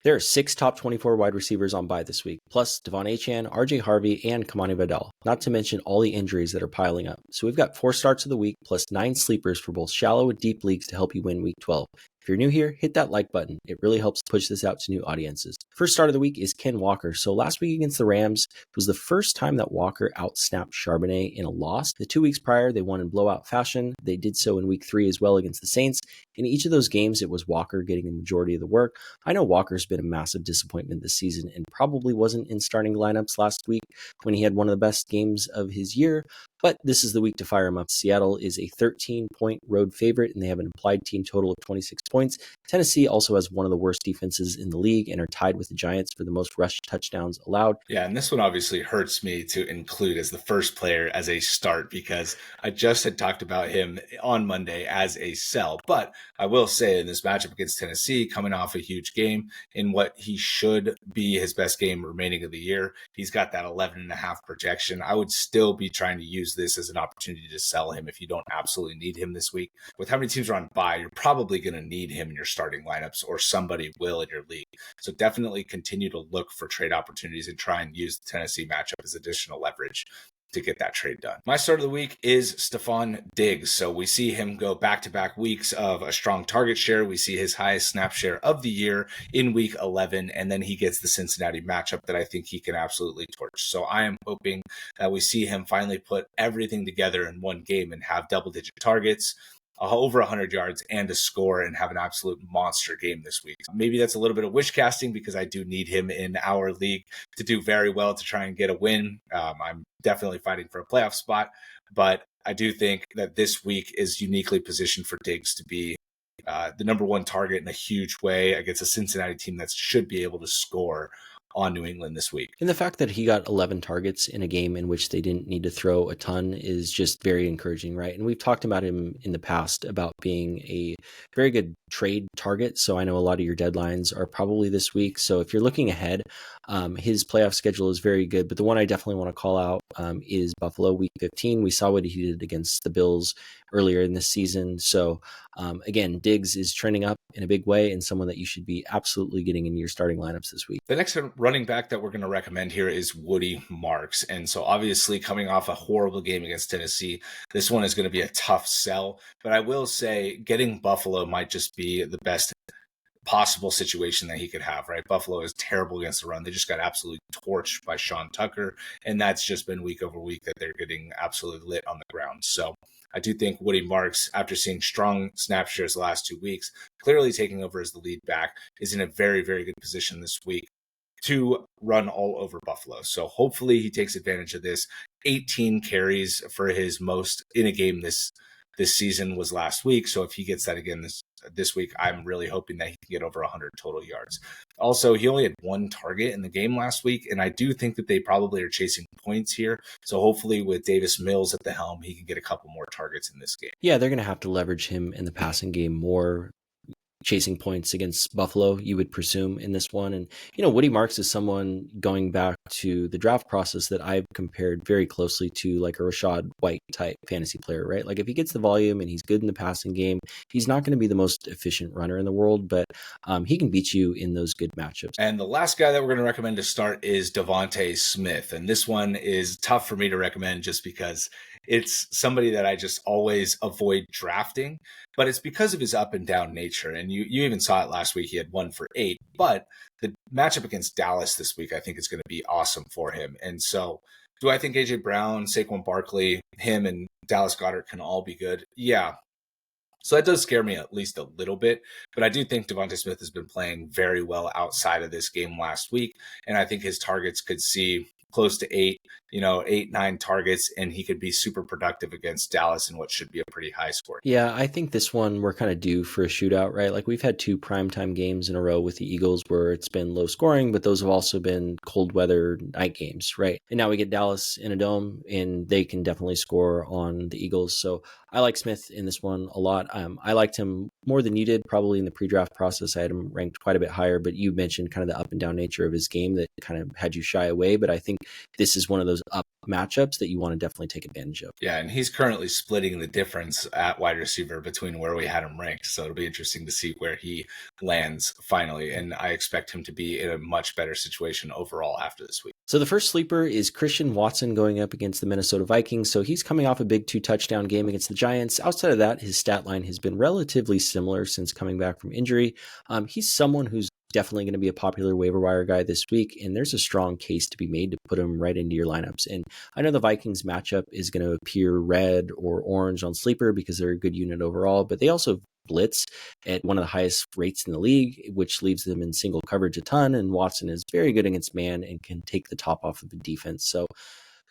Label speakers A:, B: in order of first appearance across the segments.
A: There are 6 top 24 wide receivers on bye this week, plus Devon Achane, RJ Harvey, and Kamani Vidal, not to mention all the injuries that are piling up. So we've got 4 starts of the week, plus 9 sleepers for both shallow and deep leagues to help you win week 12. If you're new here, hit that like button. It really helps push this out to new audiences. First start of the week is Ken Walker. So last week against the Rams was the first time that Walker outsnapped Charbonnet in a loss. The 2 weeks prior, they won in blowout fashion. They did so in week 3 as well against the Saints. In each of those games, it was Walker getting the majority of the work. I know Walker's been a massive disappointment this season and probably wasn't in starting lineups last week when he had one of the best games of his year, but this is the week to fire him up. Seattle is a 13-point road favorite, and they have an implied team total of 26 points. Tennessee also has one of the worst defenses in the league and are tied with the Giants for the most rush touchdowns allowed.
B: Yeah, and this one obviously hurts me to include as the first player as a start because I just had talked about him on Monday as a sell. But I will say in this matchup against Tennessee, coming off a huge game in what he should be his best game remaining of the year, he's got that 11.5 projection. I would still be trying to use this as an opportunity to sell him if you don't absolutely need him this week. With how many teams are on bye, you're probably going to need him in your starting lineups, or somebody will in your league. So definitely continue to look for trade opportunities and try and use the Tennessee matchup as additional leverage to get that trade done. My start of the week is Stefon Diggs. So we see him go back-to-back weeks of a strong target share. We see his highest snap share of the year in week 11, and then he gets the Cincinnati matchup that I think he can absolutely torch. So I am hoping that we see him finally put everything together in one game and have double-digit targets, over 100 yards and a score, and have an absolute monster game this week. Maybe that's a little bit of wish casting because I do need him in our league to do very well to try and get a win. I'm definitely fighting for a playoff spot, but I do think that this week is uniquely positioned for Diggs to be the number one target in a huge way against a Cincinnati team that should be able to score on New England this week.
A: And the fact that he got 11 targets in a game in which they didn't need to throw a ton is just very encouraging, right? And we've talked about him in the past about being a very good trade target. So I know a lot of your deadlines are probably this week. So if you're looking ahead, his playoff schedule is very good. But the one I definitely want to call out is Buffalo week 15. We saw what he did against the Bills earlier in this season. So again, Diggs is trending up in a big way and someone that you should be absolutely getting into your starting lineups this week.
B: The next running back that we're going to recommend here is Woody Marks. And so obviously coming off a horrible game against Tennessee, this one is going to be a tough sell. But I will say getting Buffalo might just be the best possible situation that he could have, right? Buffalo is terrible against the run. They just got absolutely torched by Sean Tucker. And that's just been week over week that they're getting absolutely lit on the ground. So I do think Woody Marks, after seeing strong snap shares the last 2 weeks, clearly taking over as the lead back, is in a very, very good position this week to run all over Buffalo. So hopefully he takes advantage of this. 18 carries for his most in a game this season was last week. So if he gets that again this week, I'm really hoping that he can get over 100 total yards. Also, he only had 1 target in the game last week, and I do think that they probably are chasing points here. So hopefully with Davis Mills at the helm, he can get a couple more targets in this game.
A: Yeah, they're going to have to leverage him in the passing game more, chasing points against Buffalo, you would presume, in this one. And, Woody Marks is someone, going back to the draft process, that I've compared very closely to like a Rashad White type fantasy player, right? Like if he gets the volume and he's good in the passing game, he's not going to be the most efficient runner in the world, but he can beat you in those good matchups.
B: And the last guy that we're going to recommend to start is DeVonta Smith. And this one is tough for me to recommend just because it's somebody that I just always avoid drafting, but it's because of his up and down nature. And you even saw it last week. He had 1 for 8, but the matchup against Dallas this week, I think, is going to be awesome for him. And so do I think AJ Brown, Saquon Barkley, him and Dallas Goedert can all be good? Yeah. So that does scare me at least a little bit, but I do think DeVonta Smith has been playing very well outside of this game last week. And I think his targets could see close to 8, 9 targets, and he could be super productive against Dallas in what should be a pretty high score.
A: Yeah, I think this one we're kind of due for a shootout, right? Like we've had 2 primetime games in a row with the Eagles where it's been low scoring, but those have also been cold weather night games, right? And now we get Dallas in a dome, and they can definitely score on the Eagles. So I like Smith in this one a lot. I liked him more than you did probably in the pre-draft process. I had him ranked quite a bit higher, but you mentioned kind of the up and down nature of his game that kind of had you shy away. But I think this is one of those up matchups that you want to definitely take advantage of.
B: Yeah, and he's currently splitting the difference at wide receiver between where we had him ranked. So it'll be interesting to see where he lands finally. And I expect him to be in a much better situation overall after this week.
A: So the first sleeper is Christian Watson going up against the Minnesota Vikings. So he's coming off a big 2-touchdown game against the Giants. Outside of that, his stat line has been relatively similar since coming back from injury. He's someone who's definitely going to be a popular waiver wire guy this week, and there's a strong case to be made to put him right into your lineups. And I know the Vikings matchup is going to appear red or orange on sleeper because they're a good unit overall, but they also blitz at one of the highest rates in the league, which leaves them in single coverage a ton. And Watson is very good against man and can take the top off of the defense. So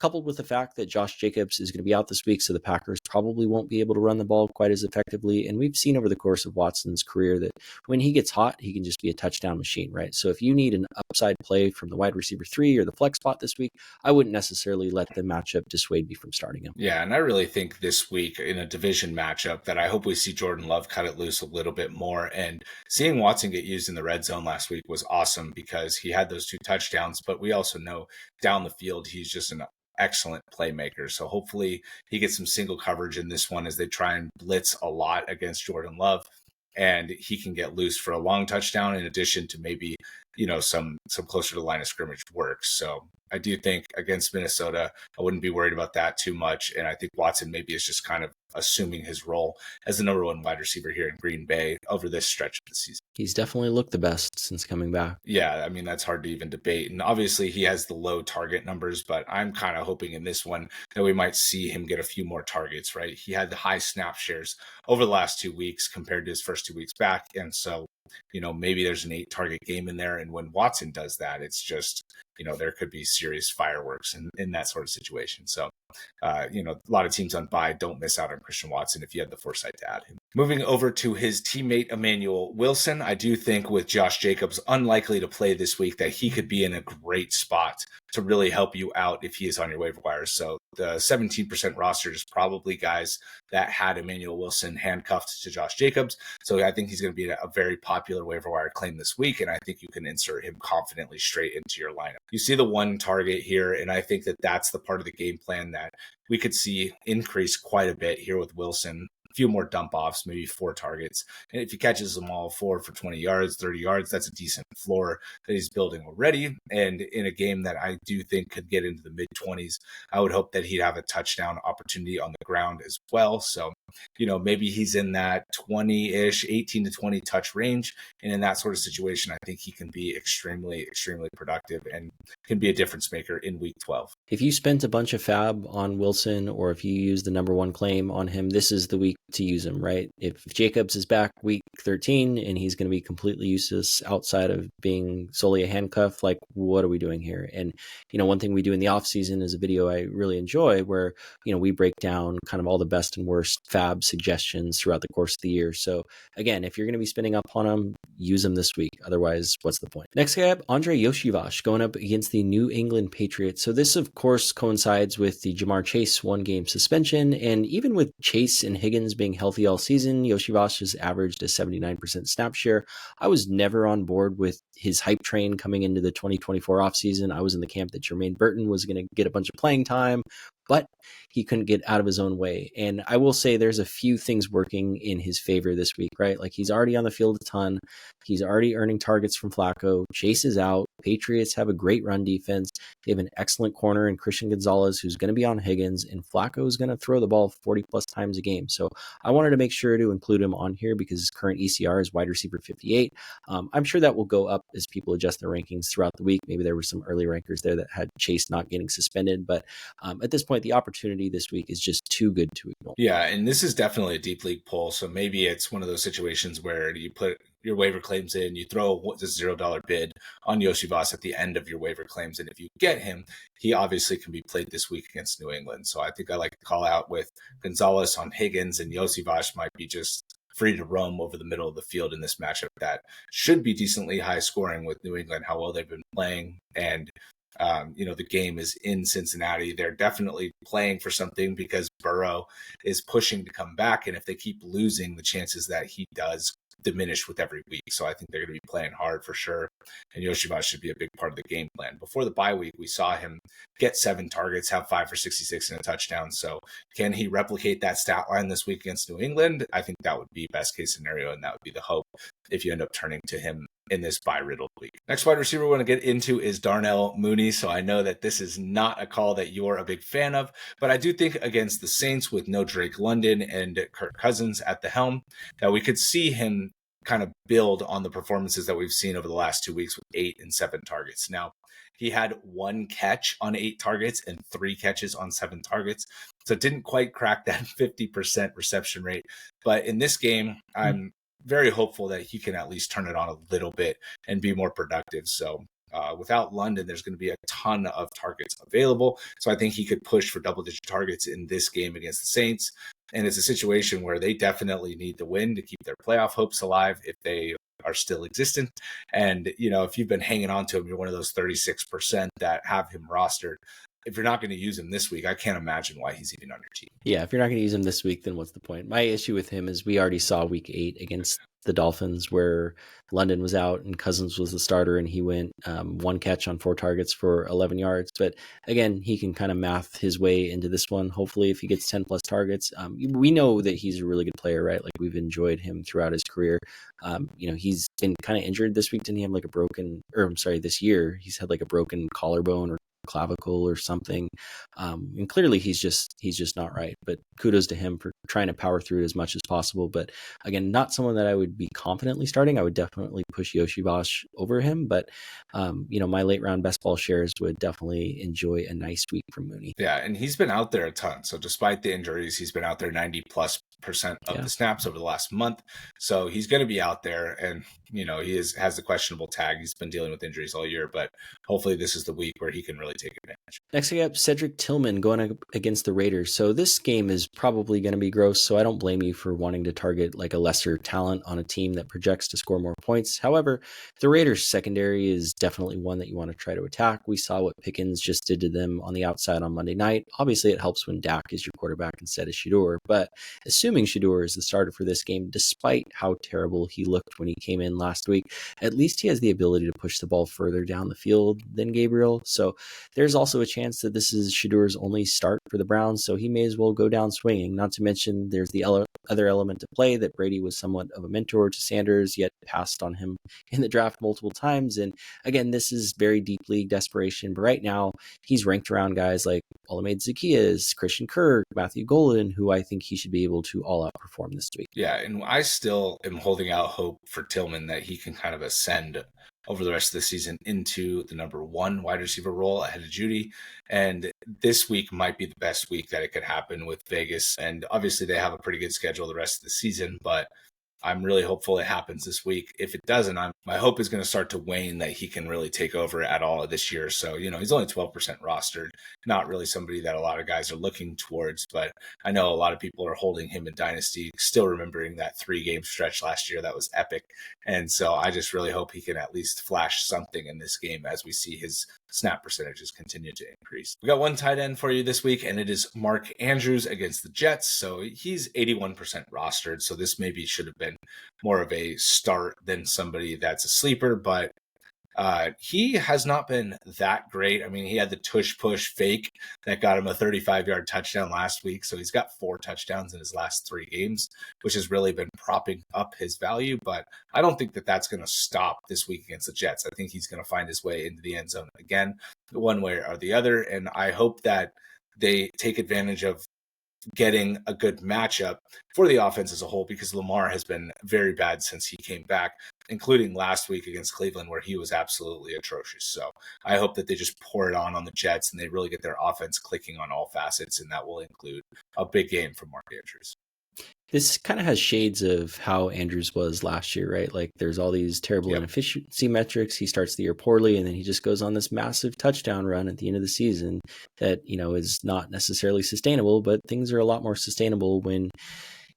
A: coupled with the fact that Josh Jacobs is going to be out this week, so the Packers probably won't be able to run the ball quite as effectively. And we've seen over the course of Watson's career that when he gets hot, he can just be a touchdown machine, right? So if you need an upside play from the wide receiver 3 or the flex spot this week, I wouldn't necessarily let the matchup dissuade me from starting him.
B: Yeah, and I really think this week in a division matchup that I hope we see Jordan Love cut it loose a little bit more. And seeing Watson get used in the red zone last week was awesome because he had those 2 touchdowns, but we also know down the field, he's just an excellent playmaker. So hopefully he gets some single coverage in this one as they try and blitz a lot against Jordan Love, and he can get loose for a long touchdown in addition to maybe, some closer to line of scrimmage work. So I do think against Minnesota, I wouldn't be worried about that too much. And I think Watson maybe is just kind of assuming his role as the number 1 wide receiver here in Green Bay over this stretch of the season.
A: He's definitely looked the best since coming back.
B: Yeah, I mean, that's hard to even debate. And obviously he has the low target numbers, but I'm kind of hoping in this one that we might see him get a few more targets, right? He had the high snap shares over the last 2 weeks compared to his first 2 weeks back. And so, maybe there's an 8 target game in there. And when Watson does that, it's just, there could be serious fireworks in that sort of situation. So, a lot of teams on bye, don't miss out on Christian Watson if you had the foresight to add him. Moving over to his teammate, Emanuel Wilson, I do think with Josh Jacobs unlikely to play this week that he could be in a great spot to really help you out if he is on your waiver wires. So the 17% roster is probably guys that had Emanuel Wilson handcuffed to Josh Jacobs. So I think he's going to be a very popular waiver wire claim this week, and I think you can insert him confidently straight into your lineup. You see the 1 target here, and I think that that's the part of the game plan that we could see increase quite a bit here with Wilson. A few more dump offs, maybe 4 targets. And if he catches them all 4 for 20 yards, 30 yards, that's a decent floor that he's building already. And in a game that I do think could get into the mid 20s, I would hope that he'd have a touchdown opportunity on the ground as well. So, maybe he's in that 20-ish, 18 to 20 touch range. And in that sort of situation, I think he can be extremely, extremely productive and can be a difference maker in week 12.
A: If you spent a bunch of fab on Wilson, or if you use the number 1 claim on him, this is the week to use him, right? If Jacobs is back week 13 and he's going to be completely useless outside of being solely a handcuff, like what are we doing here? And, one thing we do in the off season is a video I really enjoy where, we break down kind of all the best and worst fab suggestions throughout the course of the year. So again, if you're going to be spending up on him, use him this week. Otherwise, what's the point? Next guy up, Andrei Iosivas going up against the New England Patriots. So this, of course, coincides with the Jamar Chase 1-game suspension. And even with Chase and Higgins being healthy all season, Iosivas has averaged a 79% snap share. I was never on board with his hype train coming into the 2024 offseason. I was in the camp that Jermaine Burton was going to get a bunch of playing time, but he couldn't get out of his own way. And I will say there's a few things working in his favor this week, right? Like he's already on the field a ton. He's already earning targets from Flacco. Chase is out. Patriots have a great run defense. They have an excellent corner in Christian Gonzalez, who's going to be on Higgins, and Flacco is going to throw the ball 40 plus times a game. So I wanted to make sure to include him on here because his current ECR is wide receiver 58. I'm sure that will go up as people adjust their rankings throughout the week. Maybe there were some early rankers there that had Chase not getting suspended, but at this point, the opportunity this week is just too good to ignore.
B: Yeah, and this is definitely a deep league poll. So maybe it's one of those situations where you put your waiver claims in, you throw a $0 bid on Iosivas at the end of your waiver claims. And if you get him, he obviously can be played this week against New England. So I think I like to call out with Gonzalez on Higgins, and Iosivas might be just free to roam over the middle of the field in this matchup that should be decently high scoring with New England, how well they've been playing. And the game is in Cincinnati. They're definitely playing for something because Burrow is pushing to come back. And if they keep losing, the chances that he does diminished with every week. So I think they're going to be playing hard for sure. And Iosivas should be a big part of the game plan. Before the bye week, we saw him get 7 targets, have 5 for 66 and a touchdown. So can he replicate that stat line this week against New England? I think that would be best case scenario, and that would be the hope if you end up turning to him in this bye-riddled week. Next wide receiver we want to get into is Darnell Mooney. So I know that this is not a call that you're a big fan of, but I do think against the Saints with no Drake London and Kirk Cousins at the helm, that we could see him kind of build on the performances that we've seen over the last 2 weeks with 8 and 7 targets. Now, he had 1 catch on 8 targets and 3 catches on 7 targets. So it didn't quite crack that 50% reception rate. But in this game, I'm very hopeful that he can at least turn it on a little bit and be more productive. So without London, there's going to be a ton of targets available. So I think he could push for double-digit targets in this game against the Saints. And it's a situation where they definitely need the win to keep their playoff hopes alive if they are still existent. And, you know, if you've been hanging on to him, you're one of those 36% that have him rostered. If you're not going to use him this week, I can't imagine why he's even on your team.
A: Yeah, if you're not going to use him this week, then what's the point? My issue with him is we already saw week 8 against the Dolphins where London was out and Cousins was the starter, and he went 1 catch on 4 targets for 11 yards. But again, he can kind of math his way into this one. Hopefully, if he gets 10 plus targets, we know that he's a really good player, right? Like we've enjoyed him throughout his career. You know, he's been kind of injured this week. Didn't he have like this year, he's had like a broken collarbone or clavicle or something, and clearly he's just not right. But kudos to him for trying to power through it as much as possible. But again, not someone that I would be confidently starting. I would definitely push Iosivas over him, but you know, my late round best ball shares would definitely enjoy a nice week from Mooney.
B: Yeah, and he's been out there a ton. So despite the injuries, he's been out there 90+% of the snaps over the last month. So he's going to be out there, and you know, he has the questionable tag. He's been dealing with injuries all year, but hopefully this is the week where he can really take advantage.
A: Next we have Cedric Tillman going up against the Raiders. So this game is probably going to be gross, so I don't blame you for wanting to target like a lesser talent on a team that projects to score more points. However, the Raiders secondary is definitely one that you want to try to attack. We saw what Pickens just did to them on the outside on Monday night. Obviously, it helps when Dak is your quarterback instead of Shedeur, but assuming Shedeur is the starter for this game, despite how terrible he looked when he came in last week, at least he has the ability to push the ball further down the field than Gabriel. So there's also a chance that this is Shedeur's only start for the Browns, so he may as well go down swinging. Not to mention there's the other element to play that Brady was somewhat of a mentor to Sanders, yet passed on him in the draft multiple times. And again, this is very deep league desperation, but right now he's ranked around guys like Olamide Zaccheaus, Christian Kirk, Matthew Golden, who I think he should be able to all outperform this week.
B: Yeah, and I still am holding out hope for Tillman that he can kind of ascend over the rest of the season into the number 1 wide receiver role ahead of Judy. And this week might be the best week that it could happen with Vegas. And obviously they have a pretty good schedule the rest of the season, but I'm really hopeful it happens this week. If it doesn't, my hope is going to start to wane that he can really take over at all this year. So, you know, he's only 12% rostered, not really somebody that a lot of guys are looking towards, but I know a lot of people are holding him in Dynasty, still remembering that 3-game stretch last year that was epic. And so I just really hope he can at least flash something in this game as we see his snap percentages continue to increase. We got one tight end for you this week, and it is Mark Andrews against the Jets. So he's 81% rostered. So this maybe should have been more of a start than somebody that's a sleeper, but he has not been that great. I mean, he had the tush push fake that got him a 35-yard touchdown last week. So he's got 4 touchdowns in his last 3 games, which has really been propping up his value. But I don't think that that's going to stop this week against the Jets. I think he's going to find his way into the end zone again, one way or the other. And I hope that they take advantage of getting a good matchup for the offense as a whole, because Lamar has been very bad since he came back, including last week against Cleveland, where he was absolutely atrocious. So I hope that they just pour it on the Jets and they really get their offense clicking on all facets, and that will include a big game from Mark Andrews.
A: This kind of has shades of how Andrews was last year, right? Like there's all these terrible inefficiency metrics. He starts the year poorly, and then he just goes on this massive touchdown run at the end of the season that, you know, is not necessarily sustainable, but things are a lot more sustainable when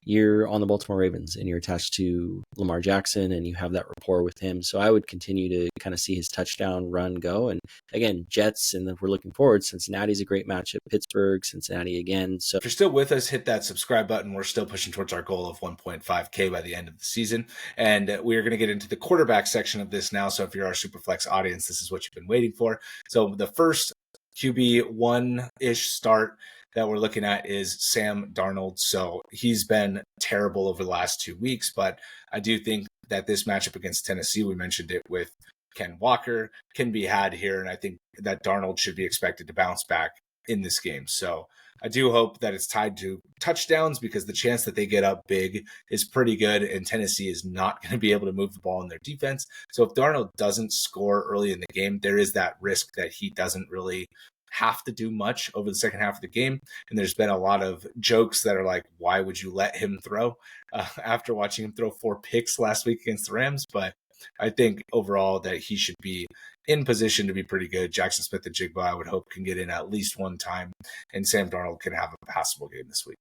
A: you're on the Baltimore Ravens and you're attached to Lamar Jackson and you have that rapport with him. So I would continue to kind of see his touchdown run go. And again, Jets, and we're looking forward. Cincinnati's a great matchup. Pittsburgh, Cincinnati again. So
B: if you're still with us, hit that subscribe button. We're still pushing towards our goal of 1.5K by the end of the season. And we're going to get into the quarterback section of this now. So if you're our Superflex audience, this is what you've been waiting for. So the first QB one-ish start that we're looking at is Sam Darnold. So he's been terrible over the last 2 weeks, but I do think that this matchup against Tennessee, we mentioned it with Ken Walker, can be had here. And I think that Darnold should be expected to bounce back in this game. So I do hope that it's tied to touchdowns, because the chance that they get up big is pretty good, and Tennessee is not going to be able to move the ball in their defense. So if Darnold doesn't score early in the game, there is that risk that he doesn't really have to do much over the second half of the game. And there's been a lot of jokes that are like, why would you let him throw after watching him throw 4 picks last week against the Rams? But I think overall that he should be in position to be pretty good. Jackson Smith and Jigba, I would hope, can get in at least one time, and Sam Darnold can have a passable game this week.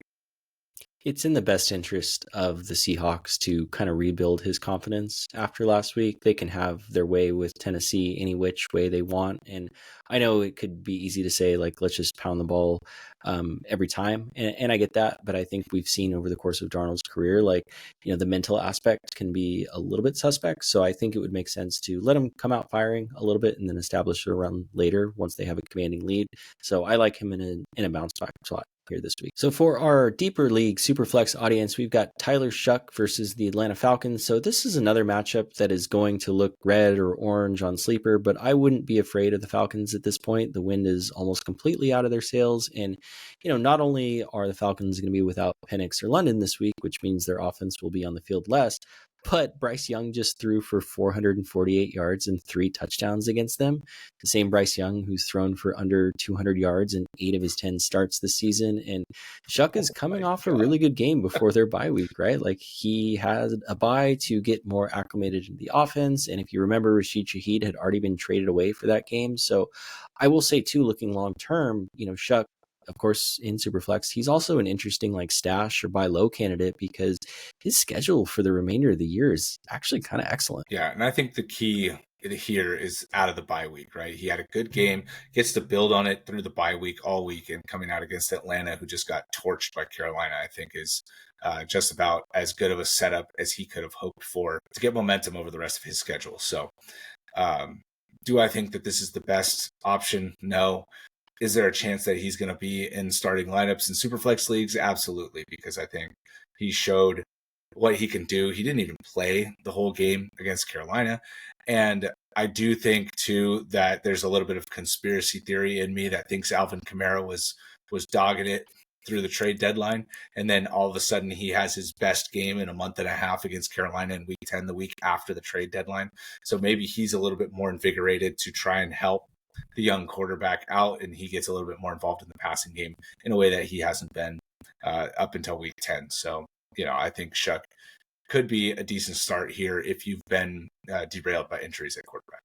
A: It's in the best interest of the Seahawks to kind of rebuild his confidence after last week. They can have their way with Tennessee any which way they want. And I know it could be easy to say, like, let's just pound the ball every time. And I get that. But I think we've seen over the course of Darnold's career, like, the mental aspect can be a little bit suspect. So I think it would make sense to let him come out firing a little bit and then establish a run later once they have a commanding lead. So I like him in a bounce back slot here this week. So for our deeper league Superflex audience, we've got Tyler Shough versus the Atlanta Falcons. So this is another matchup that is going to look red or orange on Sleeper, but I wouldn't be afraid of the Falcons at this point. The wind is almost completely out of their sails. And, not only are the Falcons going to be without Penix or London this week, which means their offense will be on the field less, but Bryce Young just threw for 448 yards and 3 touchdowns against them. The same Bryce Young who's thrown for under 200 yards in 8 of his 10 starts this season. And Shough is coming off a really good game before their bye week, right? Like, he had a bye to get more acclimated to the offense. And if you remember, Rashid Shaheed had already been traded away for that game. So I will say too, looking long term, Shough, of course, in Superflex, he's also an interesting stash or buy low candidate, because his schedule for the remainder of the year is actually kind of excellent.
B: Yeah, and I think the key here is out of the bye week, right? He had a good game, gets to build on it through the bye week all week, and coming out against Atlanta, who just got torched by Carolina, I think is just about as good of a setup as he could have hoped for to get momentum over the rest of his schedule. So do I think that this is the best option? No. Is there a chance that he's going to be in starting lineups in Superflex leagues? Absolutely, because I think he showed what he can do. He didn't even play the whole game against Carolina. And I do think, too, that there's a little bit of conspiracy theory in me that thinks Alvin Kamara was dogging it through the trade deadline. And then all of a sudden he has his best game in a month and a half against Carolina in week 10, the week after the trade deadline. So maybe he's a little bit more invigorated to try and help the young quarterback out, and he gets a little bit more involved in the passing game in a way that he hasn't been up until week 10. So, I think Shough could be a decent start here if you've been derailed by injuries at quarterback.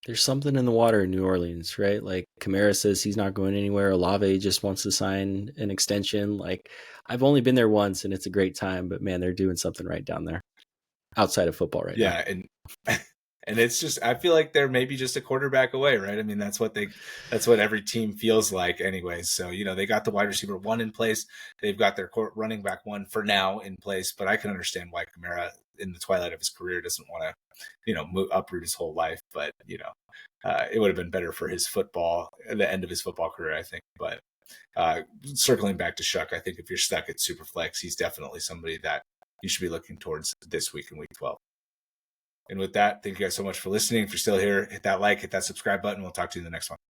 A: There's something in the water in New Orleans, right? Like, Kamara says he's not going anywhere. Olave just wants to sign an extension. Like, I've only been there once and it's a great time, but man, they're doing something right down there outside of football right now.
B: Yeah. And it's just, I feel like they're maybe just a quarterback away, right? I mean, that's what every team feels like anyways. So, they got the wide receiver 1 in place. They've got their running back 1 for now in place, but I can understand why Kamara in the twilight of his career doesn't want to, uproot his whole life. But, it would have been better for his football, the end of his football career, I think. But circling back to Shough, I think if you're stuck at Superflex, he's definitely somebody that you should be looking towards this week in week 12. And with that, thank you guys so much for listening. If you're still here, hit that like, hit that subscribe button. We'll talk to you in the next one.